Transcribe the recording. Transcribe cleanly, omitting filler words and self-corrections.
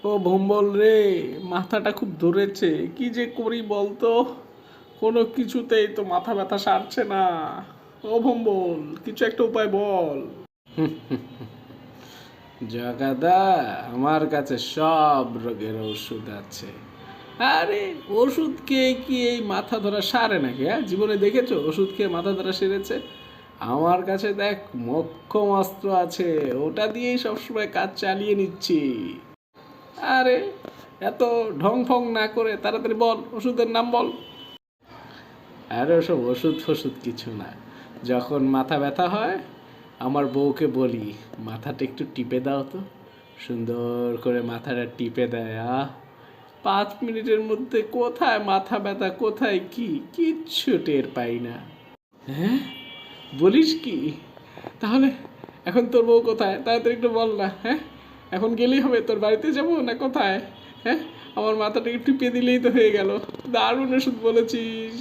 ও ভম্বল রে, মাথাটা খুব ধরেছে, কি যে করি বলতো। কোনো কিছুতেই তো মাথা ব্যথা সারছে না। ও ভম্বল, কিছু একটা উপায় বল। জগাদা, আমার কাছে সব রোগের ওষুধ আছে। আরে, ওষুধ খেয়ে কি এই মাথা ধরা সারে নাকি? হ্যাঁ, জীবনে দেখেছো ওষুধ খেয়ে মাথা ধরা সেরেছে? আমার কাছে দেখ, মোক্ষম অস্ত্র আছে, ওটা দিয়েই সবসময় কাজ চালিয়ে নিচ্ছি। আরে, এত ঢং ফং না করে তাড়াতাড়ি বল, ওষুধের নাম বল। আরে ওসব ওষুধ ফষুধ কিছু না। যখন মাথা ব্যথা হয়, আমার বউকে বলি মাথাটা একটু টিপে দাও তো। সুন্দর করে মাথাটা টিপে দেয়, 5 মিনিটের মধ্যে কোথায় মাথা ব্যথা, কোথায় কি, কিচ্ছু টের পাই না। হ্যাঁ, বলিস কি? তাহলে এখন তোর বউ কোথায়? তাড়াতাড়ি একটু বল না। হ্যাঁ, এখন গেলেই হবে? তোর বাড়িতে যাবো না কোথায়? হ্যাঁ, আমার মাথাটা একটু টিপে দিলেই তো হয়ে গেল। দারুণ ওষুধ বলেছিস।